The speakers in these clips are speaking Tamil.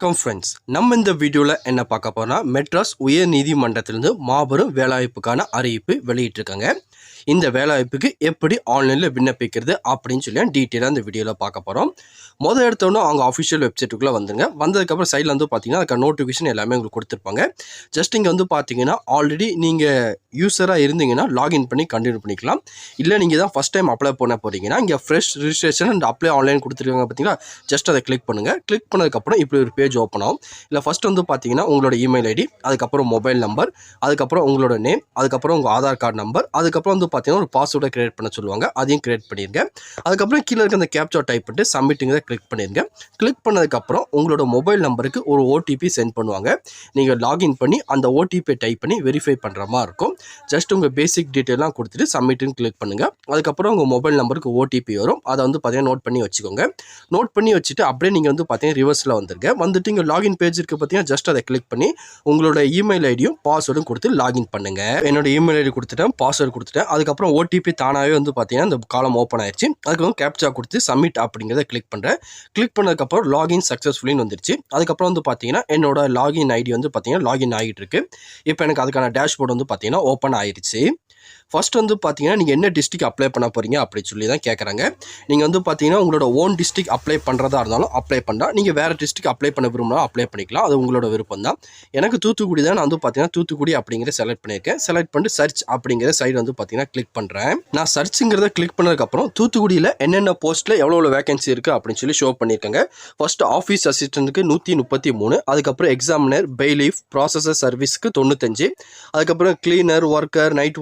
வணக்கம் ஃப்ரெண்ட்ஸ், நம்ம இந்த வீடியோவில் என்ன பார்க்க போறோம்னா மெட்ராஸ் உயர் நீதிமன்றத்திலிருந்து மாபெரும் வேலைவாய்ப்புக்கான அறிவிப்பு வெளியிட்டிருக்காங்க. இந்த வேலைவாய்ப்புக்கு எப்படி ஆன்லைனில் விண்ணப்பிக்கிறது அப்படின்னு சொல்லி டீட்டெயிலாக இந்த வீடியோவில் பார்க்க போகிறோம். முதல் எடுத்தோன்னா அவங்க அஃபிஷியல் வெப்சைட்டுக்குள்ளே வந்துங்க. வந்ததுக்கப்புறம் சைடில் வந்து பார்த்தீங்கன்னா அதுக்கு நோட்டிஃபிகேஷன் எல்லாமே உங்களுக்கு கொடுத்துருப்பாங்க. ஜஸ்ட் இங்கே வந்து பார்த்தீங்கன்னா ஆல்ரெடி நீங்கள் யூஸராக இருந்தீங்கன்னா லாகின் பண்ணி கண்டினியூ பண்ணிக்கலாம். இல்லை நீங்கள் தான் ஃபஸ்ட் டைம் அப்ளை பண்ண போகிறீங்கன்னா இங்கே fresh registration and apply online கொடுத்துருக்காங்க பார்த்தீங்களா. ஜஸ்ட் அதை கிளிக் பண்ணுங்கள். கிளிக் பண்ணதுக்கப்புறம் இப்படி ஒரு பேஜ் ஓப்பன் ஆகும். இல்லை ஃபஸ்ட் வந்து பார்த்தீங்கன்னா உங்களோட இமெயில் ஐடி, அதுக்கப்புறம் மொபைல் நம்பர், அதுக்கப்புறம் உங்களோட நேம், அதுக்கப்புறம் உங்கள் ஆதார் கார்டு நம்பர், அதுக்கப்புறம் வந்து பார்த்தீங்கன்னா ஒரு பாஸ்வேர்டை கிரியேட் பண்ண சொல்லுவாங்க. அதையும் கிரியேட் பண்ணிடுங்க. அதுக்கப்புறம் கீழே இருக்க அந்த கேப்சா டைப் பண்ணிட்டு சப்மிட்டிங் கிளிக் பண்ணிடுங்க. கிளிக் பண்ணதுக்கப்புறம் உங்களோட மொபைல் நம்பருக்கு ஒரு ஓடிபி சென்ட் பண்ணுவாங்க. நீங்கள் லாகின் பண்ணி அந்த ஓடிபியை டைப் பண்ணி வெரிஃபை பண்ணுற மாதிரி இருக்கும். ஜஸ்ட் உங்கள் பேசிக் டீட்டெயிலாம் கொடுத்துட்டு சப்மிட்னு கிளிக் பண்ணுங்கள். அதுக்கப்புறம் உங்கள் மொபைல் நம்பருக்கு ஓடிபி வரும். அதை வந்து பார்த்தீங்கன்னா நோட் பண்ணி வச்சுக்கோங்க. நோட் பண்ணி வச்சுட்டு அப்படியே நீங்கள் வந்து பார்த்தீங்கன்னா ரிவர்ஸில் வந்துருங்க. வந்துட்டு இங்கே லாகின் பேஜ் இருக்குது பார்த்தீங்கன்னா ஜஸ்ட் அதை கிளிக் பண்ணி உங்களோட இமெயில் ஐடியும் பாஸ்வேர்டும் கொடுத்து லாகின் பண்ணுங்கள். என்னோட இமெயில் ஐடி கொடுத்துட்டேன், பாஸ்வேர்டு கொடுத்துட்டேன். அதுக்கப்புறம் ஓடிபி தானாகவே வந்து பார்த்தீங்கன்னா இந்த காலம் ஓப்பன் ஆயிடுச்சு. அதுக்கப்புறம் கேப்சா கொடுத்து சப்மிட் அப்படிங்கிறத கிளிக் பண்ணுறேன். கிளிக் பண்ணதுக்கப்புறம் லாகின் சக்ஸஸ்ஃபுல்லின்னு வந்துருச்சு. அதுக்கப்புறம் வந்து பார்த்தீங்கன்னா என்னோட லாகின் ஐடி வந்து பார்த்தீங்கன்னா லாகின் ஆகிட்டு இருக்கு. இப்போ எனக்கு அதுக்கான டேஷ்போர்டு வந்து பார்த்தீங்கன்னா ஓப்பன் ஆயிடுச்சு. ஃபர்ஸ்ட் வந்து பார்த்தீங்கன்னா நீங்கள் என்ன டிஸ்ட்ரிக்ட் அப்ளை பண்ண போகிறீங்க அப்படின்னு சொல்லி தான் கேட்குறாங்க. நீங்கள் வந்து பார்த்தீங்கன்னா உங்களோட ஓன் டிஸ்ட்ரிக்ட் அப்ளை பண்ணுறதா இருந்தாலும் அப்ளை பண்ணலாம். நீங்கள் வேறு டிஸ்ட்ரிக்ட் அப்ளை பண்ண விரும்பினாலும் அப்ளை பண்ணிக்கலாம். அது உங்களோட விருப்பம் தான். எனக்கு தூத்துக்குடி தான். நான் வந்து பார்த்தீங்கன்னா தூத்துக்குடி அப்படிங்கிறத செலக்ட் பண்ணியிருக்கேன். செலக்ட் பண்ணிட்டு சர்ச் அப்படிங்கிற சைடு வந்து பார்த்தீங்கன்னா கிளிக் பண்ணுறேன். நான் சர்ச்சுங்கிறத கிளிக் பண்ணதுக்கப்புறம் தூத்துக்குடியில் என்னென்ன போஸ்ட்டில் எவ்வளோ வேகன்சி இருக்குது அப்படின்னு சொல்லி ஷோ பண்ணியிருக்காங்க. ஃபர்ஸ்ட் ஆஃபீஸ் அசிஸ்டண்ட்டுக்கு 133, அதுக்கப்புறம் எக்ஸாமினர், பெய்லீஃப், ப்ராசஸர் சர்வீஸ்க்கு 95, அதுக்கப்புறம் கிளீனர், ஒர்க்கர், நைட்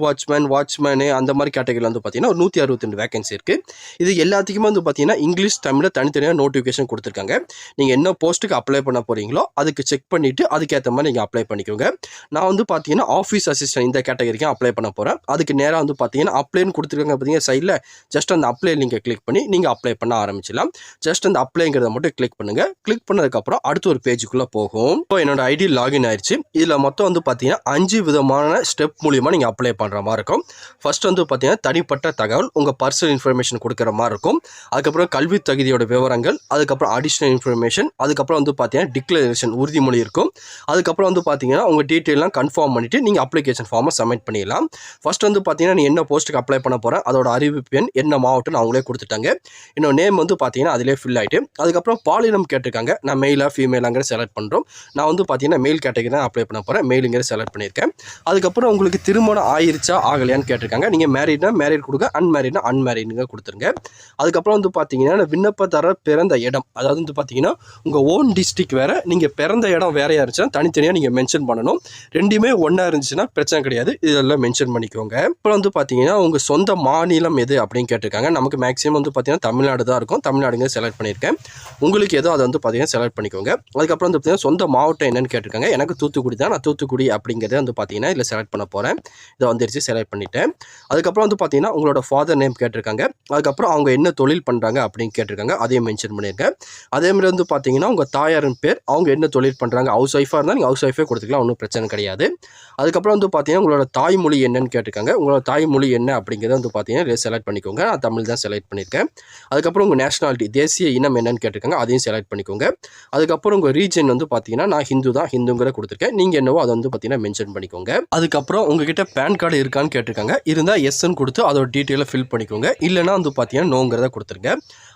வாட்ச்மேனு அந்த மாதிரி கேட்டகரியில் வந்து பார்த்தீங்கன்னா ஒரு 162 வேகன்சி இருக்குது. இது எல்லாத்துக்குமே வந்து பார்த்தீங்கன்னா இங்கிலீஷ், தமிழில் தனித்தனியாக நோட்டிஃபிகேஷன் கொடுத்துருக்காங்க. நீங்கள் என்ன போஸ்ட்டுக்கு அப்ளை பண்ண போகிறீங்களோ அதுக்கு செக் பண்ணிவிட்டு அதுக்கேற்ற மாதிரி நீங்கள் அப்ளை பண்ணிக்கோங்க. நான் வந்து பார்த்தீங்கன்னா ஆஃபீஸ் அசிஸ்டன்ட் இந்த கேட்டகரிக்கு அப்ளை பண்ண போகிறேன். அதுக்கு நேராக வந்து பார்த்தீங்கன்னா அப்ளைன்னு கொடுத்துருக்காங்க பார்த்தீங்கன்னா சைடில். ஜஸ்ட் அந்த அப்ளை லிங்கை கிளிக் பண்ணி நீங்கள் அப்ளை பண்ண ஆரம்பிச்சிடலாம். ஜஸ்ட் அந்த அப்ளைங்கிறத மட்டும் கிளிக் பண்ணுங்கள். கிளிக் பண்ணதுக்கப்புறம் அடுத்த ஒரு பேஜுக்குள்ளே போகும். இப்போ என்னோட ஐடி லாகின் ஆயிடுச்சு. இதில் மொத்தம் வந்து பார்த்தீங்கன்னா 5 விதமான ஸ்டெப் மூலியமாக நீங்கள் அப்ளை பண்ணுற மாதிரி இருக்கும். ஃபர்ஸ்ட் வந்து பார்த்தீங்கன்னா தனிப்பட்ட தகவல், உங்கள் பர்சனல் இன்ஃபர்மேஷன் கொடுக்குற மாதிரி இருக்கும். அதுக்கப்புறம் கல்வி தகுதியோட விவரங்கள், அதுக்கப்புறம் அடிஷ்னல் இன்ஃபர்மேஷன், அதுக்கப்புறம் வந்து பார்த்தீங்கன்னா டிக்ளரேஷன் உறுதிமொழி இருக்கும். அதுக்கப்புறம் வந்து பார்த்தீங்கன்னா உங்கள் டீட்டெயிலாம் கன்ஃபார்ம் பண்ணிவிட்டு நீங்கள் அப்ளிகேஷன் ஃபார்மை சப்மிட் பண்ணிடலாம். ஃபர்ஸ்ட் வந்து பார்த்தீங்கன்னா நீ என்ன போஸ்ட்டுக்கு அப்ளை பண்ண போகிறேன், அதோட அறிவிப்பு எண், என்ன மாவட்டம் அவங்களே கொடுத்துட்டாங்க. இன்னும் நேம் வந்து பார்த்தீங்கன்னா அதிலே ஃபில் ஆகிட்டு. அதுக்கப்புறம் பாலினம் கேட்டிருக்காங்க. நான் மெயிலாக ஃபீமேலாங்கிற செலக்ட் பண்ணுறோம். நான் வந்து பார்த்தீங்கன்னா மெயில் கேட்டகரி தான் அப்ளை பண்ண போகிறேன். மெயிலுங்கிற செலக்ட் பண்ணியிருக்கேன். அதுக்கப்புறம் உங்களுக்கு திருமணம் ஆயிருச்சா ஆகலையான்னு கேட்டிருக்காங்க. நீங்கள் மேரிட்னா மேரிட் கொடுங்க, அன்மேரிட்னா அன்மேரிட்ங்க கொடுத்துருங்க. அதுக்கப்புறம் வந்து பார்த்தீங்கன்னா விண்ணப்பதாரர் பிறந்த இடம், அதாவது வந்து பார்த்தீங்கன்னா உங்கள் ஓன் டிஸ்ட்ரிக்ட் வேறு, நீங்கள் பிறந்த இடம் வேறையாக இருந்துச்சுன்னா தனித்தனியாக நீங்கள் மென்ஷன் பண்ணணும். ரெண்டுமே ஒன்றா இருந்துச்சுன்னா பிரச்சனை கிடையாது. இதெல்லாம் மென்ஷன் பண்ணிக்கோங்க. அப்புறம் வந்து பார்த்தீங்கன்னா உங்கள் சொந்த மாநிலம் எது அப்படின்னு கேட்டிருக்காங்க. நமக்கு மேக்ஸிமம் வந்து பார்த்தீங்கன்னா தமிழ்நாடு தான் இருக்கும். தமிழ்நாடுங்க செலக்ட் பண்ணியிருக்கேன். உங்களுக்கு ஏதோ அதை வந்து பார்த்தீங்கன்னா செலக்ட் பண்ணிக்கோங்க. அதுக்கப்புறம் வந்து பார்த்தீங்கன்னா சொந்த மாவட்டம் என்னன்னு கேட்டிருக்காங்க. எனக்கு தூத்துக்குடி தான். நான் தூத்துக்குடி அப்படிங்கிறத வந்து பார்த்தீங்கன்னா இதில் செலக்ட் பண்ண போகிறேன். இதை வந்துருச்சு, செலக்ட் பண்ணிட்டேன். அதுக்கப்புறம் வந்து பார்த்தீங்கன்னா உங்களோட ஃபாதர் நேம் கேட்டிருக்காங்க. அதுக்கப்புறம் அவங்க என்ன தொழில் பண்ணுறாங்க அப்படின்னு கேட்டிருக்காங்க. அதையும் மென்ஷன் பண்ணியிருக்கேன். அதேமாதிரி வந்து பார்த்தீங்கன்னா உங்கள் தாயாரின் பேர், அவங்க என்ன தொழில் பண்ணுறாங்க. ஹவுஸ் ஒய்ஃபாக இருந்தால் நீங்கள் ஹவுஸ் ஒய்ஃபே கொடுத்துக்கலாம், ஒன்றும் பிரச்சனை கிடையாது. அதுக்கப்புறம் வந்து பார்த்தீங்கன்னா உங்களோட தாய்மொழி என்னன்னு கேட்டிருக்காங்க. உங்களோட தாய்மொழி என்ன அப்படிங்கிறத வந்து பார்த்தீங்கன்னா செலக்ட் பண்ணிக்கோங்க. நான் தமிழ் தான் செலக்ட் பண்ணியிருக்கேன். அதுக்கப்புறம் உங்கள் நேஷனாலிட்டி, தேசிய இனம் என்னன்னு கேட்டிருக்காங்க. அதையும் செலக்ட் பண்ணிக்கோங்க. அதுக்கப்புறம் உங்கள் ரீஜன் வந்து பார்த்தீங்கன்னா நான் ஹிந்து தான், ஹிந்துங்கிற கொடுத்துருக்கேன். நீங்கள் என்னவோ அதை வந்து பார்த்தீங்கன்னா மென்ஷன் பண்ணிக்கோங்க. அதுக்கப்புறம் உங்ககிட்ட பேன் கார்டு இருக்கான்னு கேட்டிருக்காங்க. இருந்தால் எஸ்ன்னு கொடுத்து அதோட டீட்டெயிலை ஃபில் பண்ணிக்கோங்க. இல்லைனா வந்து பார்த்தீங்கன்னா நோங்கிறத கொடுத்துருங்க.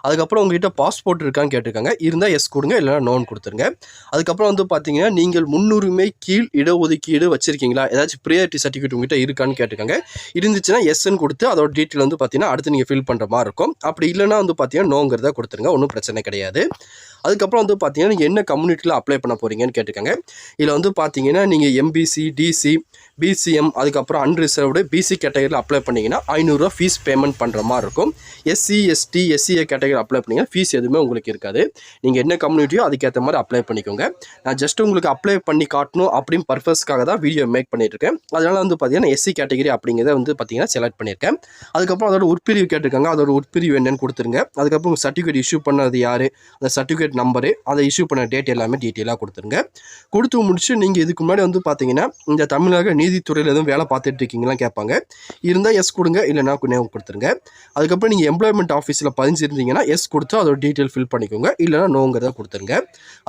அதுக்கப்புறம் உங்ககிட்ட பாஸ்போர்ட் இருக்கான்னு கேட்டிருக்காங்க. இருந்தால் எஸ் கொடுங்க, இல்லைனா நோன் கொடுத்துருங்க. அதுக்கப்புறம் வந்து பார்த்தீங்கன்னா நீங்கள் முன்னுரிமை கீழ் இடஒதுக்கீடு வச்சிருக்கீங்களா, ஏதாச்சும் ப்ரியாரிட்டி சர்டிஃபிகேட் உங்ககிட்ட இருக்கான்னு கேட்டிருக்காங்க. இருந்துச்சுன்னா எஸ்ன்னு கொடுத்து அதோட டீட்டெயில் வந்து பார்த்தீங்கன்னா அடுத்து நீங்கள் ஃபில் பண்ணுற மாதிரி இருக்கும். அப்படி இல்லைனா வந்து பார்த்தீங்கன்னா நோங்கிறத கொடுத்துருங்க, ஒன்றும் பிரச்சனை கிடையாது. அதுக்கப்புறம் வந்து பார்த்தீங்கன்னா நீங்கள் என்ன கம்யூனிட்டியில் அப்ளை பண்ண போகிறீங்கன்னு கேட்டிருக்காங்க. இதில் வந்து பார்த்தீங்கன்னா நீங்கள் எம்பிசி, டிசி, பிசிஎம், அதுக்கப்புறம் அன்ரிசர்வ்டு பிசி கேட்டகரியில் அப்ளை பண்ணிங்கன்னா 500 ரூபா ஃபீஸ் பேமெண்ட் பண்ணுற மாதிரி இருக்கும். SC, ST, SCA category apply பண்ணிங்கன்னா ஃபீஸ் எதுவுமே உங்களுக்கு இருக்காது. நீங்கள் என்ன கம்யூனிட்டியோ அதுக்கேற்ற மாதிரி அப்ளை பண்ணிக்கோங்க. நான் ஜஸ்ட் உங்களுக்கு அப்ளை பண்ணி காட்டணும் அப்படின்னு பர்பஸ்க்காக தான் வீடியோ மேக் பண்ணியிருக்கேன். அதனால் வந்து பார்த்தீங்கன்னா எஸ்சி கேட்டகரி அப்படிங்கிறத வந்து பார்த்தீங்கன்னா செலக்ட் பண்ணியிருக்கேன். அதுக்கப்புறம் அதோட உட்பிரிவு கேட்டிருக்காங்க. அதோட உட்பிரிவு என்னன்னு கொடுத்துருங்க. அதுக்கப்புறம் சர்டிஃபிகேட் இஷ்யூ பண்ணது யார், அந்த சர்டிஃபிகேட் நம்பரு, அதை இஷ்யூ பண்ண டேட் எல்லாமே டீட்டெயிலாக கொடுத்துருங்க. கொடுத்து முடிச்சு நீங்கள் இதுக்கு முன்னாடி வந்து பார்த்தீங்கன்னா இந்த தமிழக நீதித்துறையில் எதுவும் வேலை பார்த்துட்டு இருக்கீங்களான்னு கேட்பாங்க. இருந்தால் எஸ் கொடுங்க, இல்லைனா நோ கொடுத்துருங்க. அதுக்கப்புறம் நீங்கள் எம்ப்ளாய்மெண்ட் ஆஃபீஸில் பதிஞ்சிருந்தீங்கன்னா எஸ் கொடுத்து அதோட டீட்டெயில் ஃபில் பண்ணிக்கோங்க, இல்லைனா நோங்கிறத கொடுத்துருங்க.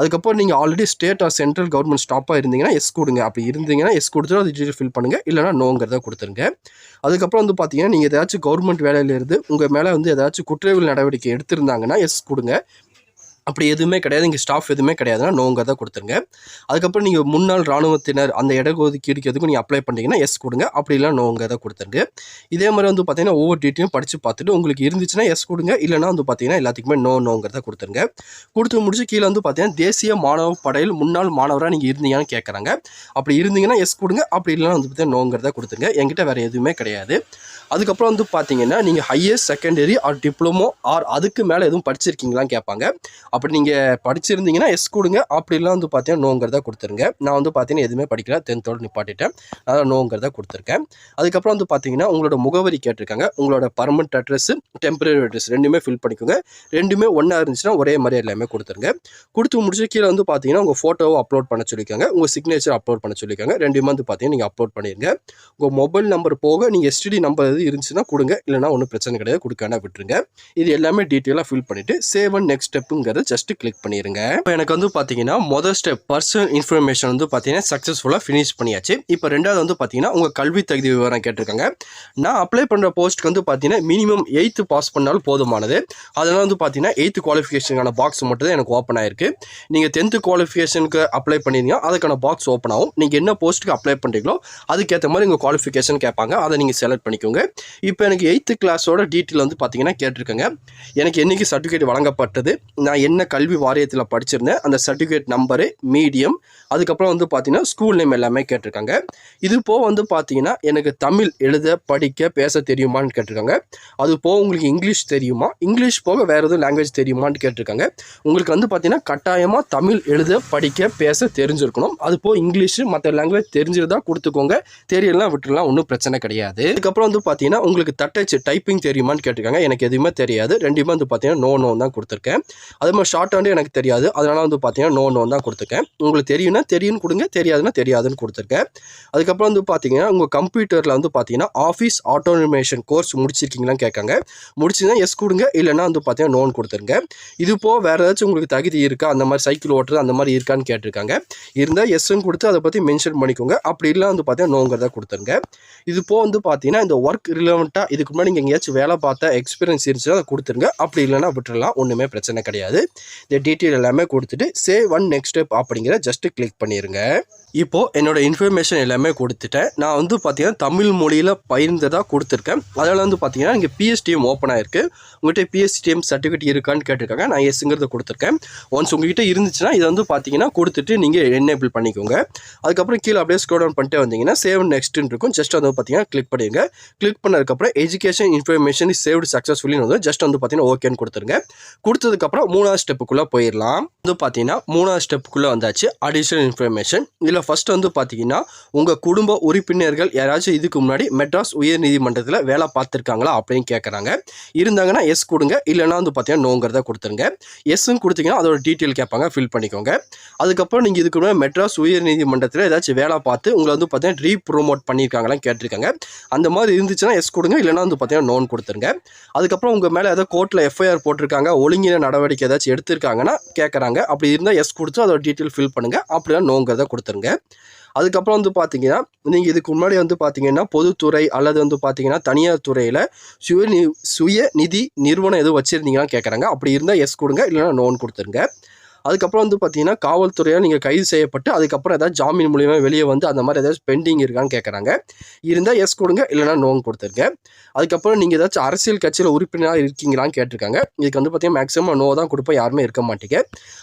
அதுக்கப்புறம் நீங்கள் already state or central government ஸ்டாப்பாக இருந்தீங்கன்னா எஸ் கொடுங்க. அப்படி இருந்தீங்கன்னா எஸ் கொடுத்துட்டு அது டீட்டெயில் ஃபில் பண்ணுங்கள், இல்லைனா நோங்கிறத கொடுத்துருங்க. அதுக்கப்புறம் வந்து பார்த்தீங்கன்னா நீங்கள் ஏதாச்சும் கவர்மெண்ட் வேலையிலேருந்து உங்கள் மேலே வந்து ஏதாச்சும் குற்றவியல் நடவடிக்கை எடுத்திருந்தாங்கன்னா எஸ் கொடுங்க. அப்படி எதுவுமே கிடையாது, இங்கே ஸ்டாஃப் எதுவுமே கிடையாதுன்னா நோங்கிறத கொடுத்துருங்க. அதுக்கப்புறம் நீங்கள் முன்னாள் இராணுவத்தினர் அந்த இடஒதுக்கீடுக்கு எதுக்கும் நீங்கள் அப்ளை பண்ணிங்கன்னா எஸ் கொடுங்க, அப்படி இல்லை நோங்கிறத கொடுத்துருங்க. இதே மாதிரி வந்து பார்த்தீங்கன்னா ஒவ்வொரு டீட்டெயிலும் படித்து பார்த்துட்டு உங்களுக்கு இருந்துச்சுன்னா எஸ் கொடுங்க, இல்லைனா வந்து பார்த்தீங்கன்னா எல்லாத்துக்குமே நோங்கிறத கொடுத்துருங்க. கொடுத்து முடிச்சு கீழே வந்து பார்த்தீங்கன்னா தேசிய மாணவ படையில் முன்னாள் மாணவராக நீங்கள் இருந்தீங்கன்னு கேட்குறாங்க. அப்படி இருந்தீங்கன்னா எஸ் கொடுங்க, அப்படி இல்லைனா வந்து பார்த்தீங்கன்னா நோங்கிறத கொடுத்துருங்க. என்கிட்ட வேறு எதுவுமே கிடையாது. அதுக்கப்புறம் வந்து பார்த்தீங்கன்னா நீங்கள் higher secondary R diploma R அதுக்கு மேலே எதுவும் படிச்சிருக்கீங்களான்னு கேட்பாங்க. அப்படி நீங்கள் படிச்சிருந்தீங்கன்னா எஸ் கொடுங்க, அப்படிலாம் வந்து பார்த்தீங்கன்னா நோங்கிறத கொடுத்துருங்க. நான் வந்து பார்த்தீங்கன்னா எதுவுமே படிக்கல, 10th நிப்பாட்டிட்டேன், அதான் நோங்கிறத கொடுத்துருக்கேன். அதுக்கப்புறம் வந்து பார்த்தீங்கன்னா உங்களோட முகவரி கேட்டிருக்காங்க. உங்களோட பர்மனெண்ட் அட்ரஸ், டெம்பரரி அட்ரஸ் ரெண்டுமே ஃபில் பண்ணிக்கோங்க. ரெண்டுமே ஒன்றா இருந்துச்சுன்னா ஒரே மாதிரி எல்லாமே கொடுத்துருங்க. கொடுத்து முடிச்சு கீழே வந்து பார்த்தீங்கன்னா உங்கள் ஃபோட்டோவை அப்லோட் பண்ண சொல்லியிருக்காங்க, உங்கள் சிக்னேச்சர் அப்லோட் பண்ண சொல்லியிருக்காங்க. ரெண்டுமே வந்து பார்த்தீங்கன்னா நீங்கள் அப்லோட் பண்ணிடுங்க. உங்கள் மொபைல் நம்பர் போக நீங்கள் எஸ்டிடி நம்பர் இருந்துச்சுன்னா கொடுங்க, இல்லைனா ஒன்றும் பிரச்சனை கிடையாது, கொடுக்காம விட்டுருங்க. இது எல்லாமே டீட்டெயிலாக ஃபில் பண்ணிட்டு சேவ் அண்ட் நெக்ஸ்ட் ஸ்டெப்புங்கிறத ஜஸ்ட் கிளிக் பண்ணிடுங்க. இப்போ எனக்கு வந்து பார்த்தீங்கன்னா முதல் ஸ்டெப் பர்சனல் இன்ஃபர்மேஷன் வந்து பார்த்தீங்கன்னா சக்ஸஸ்ஃபுல்லாக ஃபினிஷ் பண்ணியாச்சு. இப்போ ரெண்டாவது வந்து பார்த்தீங்கன்னா உங்கள் கல்வி தகுதி விவரம் கேட்டிருக்காங்க. நான் அப்ளை பண்ணுற போஸ்ட்டுக்கு வந்து பார்த்தீங்கன்னா மினிமம் 8th பாஸ் பண்ணாலும் போதுமானது. அதனால் வந்து பார்த்தீங்கன்னா 8th குவாலிஃபிகேஷனுக்கான பாக்ஸ் மட்டும் தான் எனக்கு ஓப்பன் ஆயிருக்கு. நீங்கள் 10th குவாலிஃபிகேஷனுக்கு அப்ளை பண்ணிருந்தீங்க, அதுக்கான பாக்ஸ் ஓப்பன் ஆகும். நீங்கள் என்ன போஸ்ட்டுக்கு அப்ளை பண்ணுறீங்களோ அதுக்கேற்ற மாதிரி உங்கள் குவாலிஃபிகேஷன் கேட்பாங்க, அதை நீங்கள் செலக்ட் பண்ணிக்கோங்க. இப்போ எனக்கு 8th கிளாஸோட டீட்டெயில் வந்து பார்த்தீங்கன்னா கேட்டிருக்கேங்க. எனக்கு என்றைக்கு சர்டிஃபிகேட் வழங்கப்பட்டது, நான் என்ன கல்வி வாரியத்தில் படிச்சிருந்தேன், அந்த சர்டிஃபிகேட் நம்பரு, மீடியம், அதுக்கப்புறம் வந்து பார்த்தீங்கன்னா ஸ்கூல் நேம் எல்லாமே கேட்டிருக்காங்க. இது போக வந்து பார்த்தீங்கன்னா எனக்கு தமிழ் எழுத படிக்க பேச தெரியுமான்னு கேட்டிருக்காங்க. அது போக உங்களுக்கு இங்கிலீஷ் தெரியுமா, இங்கிலீஷ் போக வேறு எதுவும் லாங்குவேஜ் தெரியுமான்னு கேட்டிருக்காங்க. உங்களுக்கு வந்து பார்த்தீங்கன்னா கட்டாயமாக தமிழ் எழுத படிக்க பேச தெரிஞ்சிருக்கணும். அது போக இங்கிலீஷ் மற்ற லாங்குவேஜ் தெரிஞ்சிருந்தா கொடுத்துக்கோங்க, தெரியலாம் விட்டுலாம், ஒன்றும் பிரச்சனை கிடையாது. அதுக்கப்புறம் வந்து பார்த்தீங்கன்னா உங்களுக்கு தட்டச்சு டைப்பிங் தெரியுமான்னு கேட்டிருக்காங்க. எனக்கு எதுவுமே தெரியாது, ரெண்டுமே வந்து பார்த்தீங்கன்னா நோ தான் கொடுத்துருக்கேன். அதே மாதிரி ஷார்ட் ஹேண்டு எனக்கு தெரியாது, அதனால் வந்து பார்த்தீங்கன்னா நோ தான் கொடுத்துருக்கேன். உங்களுக்கு தெரியும்னா தெரியும்னு கொடுங்க, தெரியாதுன்னா தெரியாதுன்னு கொடுத்துருக்கேன். அதுக்கப்புறம் வந்து பார்த்தீங்கன்னா உங்கள் கம்ப்யூட்டரில் வந்து பார்த்தீங்கன்னா ஆஃபீஸ் ஆட்டோமேஷன் கோர்ஸ் முடிச்சிருக்கீங்களான்னு கேட்காங்க. முடிச்சுன்னா எஸ் கொடுங்க, இல்லைனா வந்து பார்த்தீங்கன்னா நோன் கொடுத்துருங்க. இது போக வேறு ஏதாச்சும் உங்களுக்கு தகுதி இருக்கா, அந்த மாதிரி சைக்கிள் ஓட்டுறது அந்த மாதிரி இருக்கான்னு கேட்டிருக்காங்க. இருந்தால் எஸ்ன்னு கொடுத்து அதை பற்றி மென்ஷன் பண்ணிக்கோங்க, அப்படி இல்லை வந்து பார்த்தீங்கன்னா நோங்கிறத கொடுத்துருங்க. இது போக வந்து பார்த்தீங்கன்னா இந்த ஒர்க் ரிலவெண்ட்டாக இதுக்கு முன்னாடி நீங்கள் எங்கேயாச்சும் வேலை பார்த்த எக்ஸ்பீரியன்ஸ் இருந்துச்சுன்னா அதை கொடுத்துருங்க, அப்படி இல்லைனா விட்டுறலாம், ஒன்றுமே பிரச்சனை கிடையாது. இந்த டீட்டெயில் எல்லாமே கொடுத்துட்டு சேவ் அண்ட் நெக்ஸ்ட் ஸ்டெப் அப்படிங்கிற ஜஸ்ட் கிளிக் பண்ணிடுங்க. இப்போது என்னோட இன்ஃபர்மேஷன் எல்லாமே கொடுத்துட்டேன். நான் வந்து பார்த்தீங்கன்னா தமிழ் மொழியில் பயிர்ந்ததாக கொடுத்துருக்கேன். அதனால் வந்து பார்த்தீங்கன்னா இங்கே பிஎஸ்டிஎம் ஓப்பன் ஆயிருக்கு. உங்கள்கிட்ட பிஎஸ்டிஎம் சர்டிஃபிகேட் இருக்கான்னு கேட்டிருக்காங்க. நான் எஸ்ங்கிறத கொடுத்துருக்கேன். ஒன்ஸ் உங்கள்கிட்ட இருந்துச்சுன்னா இதை வந்து பார்த்தீங்கன்னா கொடுத்துட்டு நீங்கள் எனேபிள் பண்ணிக்கோங்க. அதுக்கப்புறம் கீழே அப்படியே ஸ்க்ரோல் டவுன் பண்ணிட்டு வந்தீங்கன்னா சேவ் நெக்ஸ்ட்னு இருக்கும். ஜஸ்ட் வந்து பார்த்தீங்கன்னா கிளிக் பண்ணிடுங்க. கிளிக் பண்ணதுக்கப்புறம் education information is saved successfully வந்து ஜஸ்ட் வந்து பார்த்தீங்கன்னா ஓகேன்னு கொடுத்துருங்க. கொடுத்ததுக்கப்புறம் 3வது ஸ்டெப்புக்குள்ளே போயிடலாம். வந்து பார்த்தீங்கன்னா 3வது ஸ்டெப்புக்குள்ளே வந்தாச்சு, அடிஷனல் இன்ஃபர்மேஷன். இதில் ஃபஸ்ட் வந்து பார்த்தீங்கன்னா உங்கள் குடும்ப உறுப்பினர்கள் யாராச்சும் இதுக்கு முன்னாடி மெட்ராஸ் உயர் நீதிமன்றத்தில் வேலை பார்த்துருக்காங்களா அப்படின்னு கேட்குறாங்க. இருந்தாங்கன்னா எஸ் கொடுங்க, இல்லைனா வந்து பார்த்தீங்கன்னா நோங்கிறத கொடுத்துருங்க. எஸ்ன்னு கொடுத்தீங்கன்னா அதோட டீட்டெயில் கேட்பாங்க, ஃபில் பண்ணிக்கோங்க. அதுக்கப்புறம் நீங்கள் இதுக்கு முன்னாடி மெட்ராஸ் உயர் நீதிமன்றத்தில் ஏதாச்சும் வேலை பார்த்து உங்களை வந்து பார்த்தீங்கன்னா ரீப்ரோமோட் பண்ணியிருக்காங்களான்னு கேட்டிருக்காங்க. அந்த மாதிரி இருந்துச்சுன்னா எஸ் கொடுங்க, இல்லைனா வந்து பார்த்தீங்கன்னா நோன் கொடுத்துருங்க. அதுக்கப்புறம் உங்கள் மேலே ஏதாவது கோர்ட்டில் எஃப்ஐஆர் போட்டிருக்காங்க, ஒழுங்கின நடவடிக்கை ஏதாச்சும் எடுத்திருக்காங்கன்னா கேட்குறாங்க. அப்படி இருந்தால் எஸ் கொடுத்து அதோட டீட்டெயில் ஃபில் பண்ணுங்கள், அப்படிலாம் நோங்கிறத கொடுத்துருங்க. அதுக்கப்புறம் வந்து பார்த்தீங்கன்னா நீங்கள் இதுக்கு முன்னாடி வந்து பார்த்தீங்கன்னா பொதுத்துறை அல்லது வந்து பார்த்தீங்கன்னா தனியார் துறையில் சுய நிதி நிறுவனம் எதுவும் வச்சுருந்தீங்கன்னா கேட்குறாங்க. அப்படி இருந்தால் எஸ் கொடுங்க, இல்லைனா நோன் கொடுத்துருங்க. அதுக்கப்புறம் வந்து பார்த்தீங்கன்னா காவல்துறையால் நீங்கள் கைது செய்யப்பட்டு அதுக்கப்புறம் ஏதாவது ஜாமீன் மூலியமாக வெளியே வந்து அந்த மாதிரி ஏதாச்சும் பெண்டிங் இருக்கான்னு கேட்குறாங்க. இருந்தால் எஸ் கொடுங்க, இல்லைனா நோன் கொடுத்துருங்க. அதுக்கப்புறம் நீங்கள் ஏதாச்சும் அரசியல் கட்சியில் உறுப்பினராக இருக்கீங்களான்னு கேட்டிருக்காங்க. இதுக்கு வந்து பார்த்தீங்கன்னா மேக்ஸிமம் நோ தான் கொடுப்போம், யாருமே இருக்க மாட்டீங்க.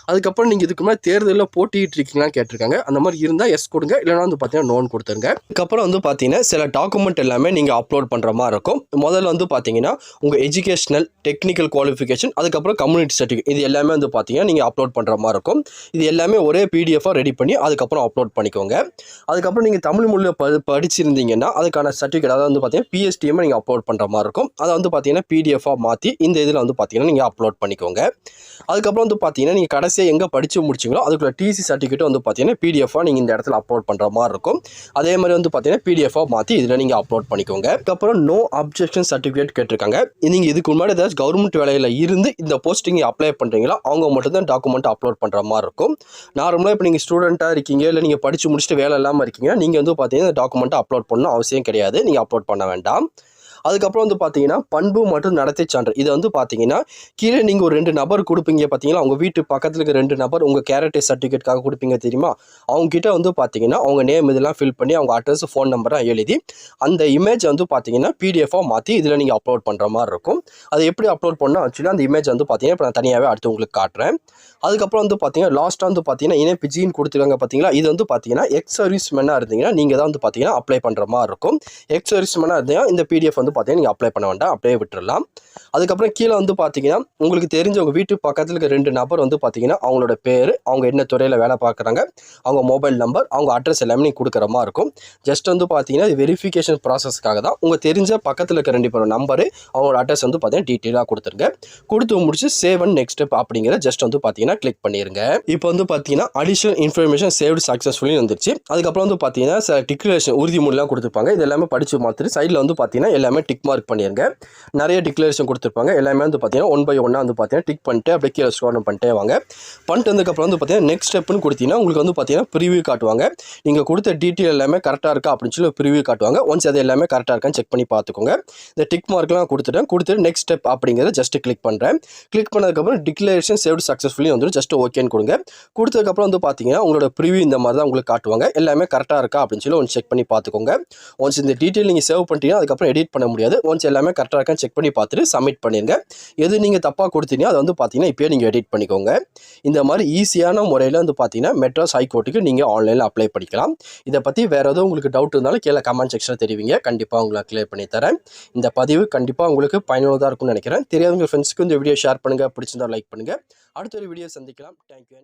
அதுக்கப்புறம் நீங்கள் இதுக்கு மேலே தேர்தலில் போட்டிட்டு இருக்கீங்களான்னு கேட்டிருக்காங்க. அந்த மாதிரி இருந்தால் எஸ் கொடுங்க, இல்லைனா வந்து பார்த்தீங்கன்னா நோன் கொடுத்துருங்க. அதுக்கப்புறம் வந்து பார்த்தீங்கன்னா சில டாக்குமெண்ட் எல்லாமே நீங்கள் அப்லோட் பண்ணுற மாதிரி இருக்கும். முதல்ல வந்து பார்த்தீங்கன்னா உங்கள் எஜுகேஷனல் டெக்னிக்கல் குவாலிஃபிகேஷன், அதுக்கப்புறம் கம்யூனிட்டி சர்டிஃபிகேட், இது எல்லாமே வந்து பார்த்தீங்கன்னா நீங்கள் அப்லோட் பண்ணுற பண்ணுற மாதிரி இருக்கும். இது எல்லாமே ஒரே பிடிஎஃபாக ரெடி பண்ணி அதுக்கப்புறம் அப்லோட் பண்ணிக்கோங்க. அதுக்கப்புறம் நீங்கள் தமிழ் மொழியில் படிச்சிருந்தீங்கன்னா அதுக்கான சர்டிஃபிகேட் அதாவது வந்து பார்த்தீங்கன்னா பிஎஸ்டிஎம் நீங்கள் அப்லோட் பண்ணுற மாதிரி இருக்கும். அதை வந்து பார்த்தீங்கன்னா பிடிஎஃபாக மாற்றி இந்த இதில் வந்து பார்த்தீங்கன்னா நீங்கள் அப்லோட் பண்ணிக்கோங்க. அதுக்கப்புறம் வந்து பார்த்தீங்கன்னா நீங்கள் கடைசியாக எங்கே படித்து முடிச்சிங்களோ அதுக்குள்ள டிசி சர்டிஃபிகேட் வந்து பார்த்தீங்கன்னா பிடிஎஃபாக நீங்கள் இந்த இடத்துல அப்லோட் பண்ணுற மாதிரி இருக்கும். அதே மாதிரி வந்து பார்த்தீங்கன்னா பிடிஎஃபாக மாற்றி இதில் நீங்கள் அப்லோட் பண்ணிக்கோங்க. அதுக்கப்புறம் நோ அப்ஜெக்ஷன் சர்டிஃபிகேட் கேட்டிருக்காங்க. நீங்கள் இதுக்கு முன்னாடி ஏதாச்சும் கவர்மெண்ட் வேலையில் இருந்து இந்த போஸ்டிங் அப்ளை பண்ணுறீங்களா அவங்க மட்டும் தான் டாக்குமெண்ட் அப்லோட் பண்ணுற மாதிரி இருக்கும். நார்மலாக இப்போ நீங்கள் ஸ்டூடெண்ட்டாக இருக்கீங்க இல்லை நீங்கள் படித்து முடிச்சுட்டு வேலை இல்லாமல் இருக்கீங்க நீங்கள் வந்து பார்த்தீங்கன்னா டாக்குமெண்ட்டை அப்லோட் பண்ணணும் அவசியம் கிடையாது. நீங்கள் அப்லோட் பண்ண வேண்டாம். அதுக்கப்புறம் வந்து பார்த்தீங்கன்னா பண்பு மற்றும் நடத்தை சான்று இதை வந்து பார்த்தீங்கன்னா கீழே நீங்கள் ஒரு 2 நபர் கொடுப்பீங்க பார்த்தீங்களா, அவங்க வீட்டு பக்கத்தில் இருக்க 2 நபர் உங்கள் கேரக்டர் சர்டிஃபிகேட்காக கொடுப்பீங்க தெரியுமா, அவங்ககிட்ட வந்து பார்த்தீங்கன்னா அவங்க நேம் இதெல்லாம் ஃபில் பண்ணி அவங்க அட்ரஸ் ஃபோன் நம்பராக எழுதி அந்த இமேஜ் வந்து பார்த்தீங்கன்னா பிடிஎஃபாக மாற்றி இதில் நீங்கள் அப்லோட் பண்ணுற மாதிரி இருக்கும். அதை எப்படி அப்லோட் பண்ணால் ஆக்சுவலி அந்த இமேஜ் வந்து பார்த்தீங்கன்னா இப்போ நான் தனியாகவே அடுத்து உங்களுக்கு காட்டுறேன். அதுக்கப்புறம் வந்து பார்த்தீங்கன்னா லாஸ்ட்டாக வந்து பார்த்தீங்கன்னா இணைப்பு ஜின்னு கொடுத்துருக்காங்க பார்த்தீங்களா, இது வந்து பார்த்தீங்கன்னா எக்ஸ் சர்வீஸ் மேனாக இருந்தீங்கன்னா நீங்கள் தான் வந்து பார்த்தீங்கன்னா அப்ளை பண்ணுற மாதிரி இருக்கும். எக்ஸ் சர்வீஸ் மேனாக இருந்தீங்கன்னா இந்த பிடிஎஃப் வந்து பார்த்தீங்கன்னா நீங்கள் அப்ளை பண்ண வேண்டாம், அப்படியே விட்டுடலாம். அதுக்கப்புறம் கீழே வந்து பார்த்தீங்கன்னா உங்களுக்கு தெரிஞ்ச உங்கள் வீட்டு பக்கத்தில் இருக்க 2 நபர் வந்து பார்த்தீங்கன்னா அவங்களோட பேர், அவங்க என்ன துறையில் வேலை பார்க்குறாங்க, அவங்க மொபைல் நம்பர், அவங்க அட்ரஸ் எல்லாமே நீங்கள் கொடுக்குற மாதிரி இருக்கும். ஜஸ்ட் வந்து பார்த்தீங்கன்னா இது வெரிஃபிகேஷன் ப்ராசஸ்க்காக தான். உங்கள் தெரிஞ்ச பக்கத்தில் இருக்க 2 பேர் நம்பரு அவங்களோட அட்ரஸ் வந்து பார்த்தீங்கன்னா டீட்டெயிலாக கொடுத்துருங்க. கொடுத்து முடிச்சு சேவ் அண்ட் நெக்ஸ்ட் ஸ்டெப் அப்படிங்கிற ஜஸ்ட் வந்து பார்த்தீங்கன்னா கிளிக் பண்ணிடுங்க. இப்போ வந்து பார்த்தீங்கன்னா அடிஷனல் இன்ஃபர்மேஷன் சேவ்டு சக்ஸஸ்ஃபுல்லி வந்துருச்சு. அதுக்கப்புறம் வந்து பார்த்தீங்கன்னா டிக்ளரேஷன் உறுதிமொழிலாம் கொடுத்துருப்பாங்க. இது எல்லாமே படித்து பார்த்துட்டு சைடில் வந்து பார்த்தீங்கன்னா எல்லாமே டிக் மார்க் பண்ணிடுங்க. நிறைய டிக்ளரேஷன் கொடுத்துருப்பாங்க. எல்லாமே வந்து பார்த்தீங்கன்னா 1 by 1 வந்து பார்த்தீங்கன்னா டிக் பண்ணிட்டு அப்படியே கீழே ஸ்க்ரோல் பண்ணிட்டே வாங்க. பண்ணிட்டு வந்ததுக்கப்புறம் வந்து பார்த்தீங்கன்னா நெக்ஸ்ட் ஸ்டெப்னு கொடுத்தீங்கன்னா உங்களுக்கு வந்து பார்த்தீங்கன்னா ப்ரிவியூ காட்டுவாங்க. நீங்கள் கொடுத்த டீட்டெயில் எல்லாமே கரெக்டாக இருக்கா அப்படின்னு சொல்லி ப்ரிவியூ காட்டுவாங்க. ஒன்ஸ் அது எல்லாமே கரெக்டாக இருக்கான்னு செக் பண்ணி பார்த்துக்கோங்க. இந்த டிக் மார்க்லாம் கொடுத்துட்டு நெக்ஸ்ட் ஸ்டெப் அப்படிங்கிறத ஜஸ்ட் கிளிக் பண்ணுறேன். கிளிக் பண்ணதுக்கப்புறம் டிக்ளரேஷன் சேவ்டு சக்ஸஸ்ஃபுல்லி வந்துடும். ஜஸ்ட் ஓகேன்னு கொடுங்க. கொடுத்ததுக்கப்புறம் வந்து பார்த்தீங்கன்னா உங்களோட ப்ரிவியூ இந்த மாதிரி தான் உங்களுக்கு காட்டுவாங்க. எல்லாமே கரெக்டாக இருக்கா அப்படின்னு சொல்லி ஒன்று செக் பண்ணி பார்த்துக்கோங்க. ஒன்ஸ் இந்த டீட்டெயில் நீங்கள் சேவ் பண்ணிட்டீங்கன்னா அதுக்கப்புறம் எடிட் பண்ண முடியாது. ஒன்ஸ் எல்லாமே கரெக்டாக இருக்கான்னு செக் பண்ணி பார்த்துட்டு சப்மிட் பண்ணிடுங்க. எது நீங்கள் தப்பாக கொடுத்தீங்க அதை வந்து பார்த்தீங்கன்னா இப்போயே நீங்கள் எடிட் பண்ணிக்கோங்க. இந்த மாதிரி ஈஸியான முறையில் வந்து பார்த்தீங்கன்னா மெட்ராஸ் ஹைகோர்ட்டுக்கு நீங்கள் ஆன்லைனில் அப்ளை பண்ணிக்கலாம். இதை பற்றி வேறு எதுவும் உங்களுக்கு டவுட் இருந்தாலும் கீழே கமெண்ட் செக்ஷனில் தெரிவிங்க. கண்டிப்பாக உங்களுக்கு கிளியர் பண்ணி தரேன். இந்த பதிவு கண்டிப்பாக உங்களுக்கு பயனுள்ளதாக இருக்கும்னு நினைக்கிறேன். தெரியாதவங்க ஃப்ரெண்ட்ஸ்க்கு இந்த வீடியோ ஷேர் பண்ணுங்கள். பிடிச்சிருந்தா லைக் பண்ணுங்கள். அடுத்த ஒரு வீடியோ சந்திக்கலாம். தேங்க்யூ.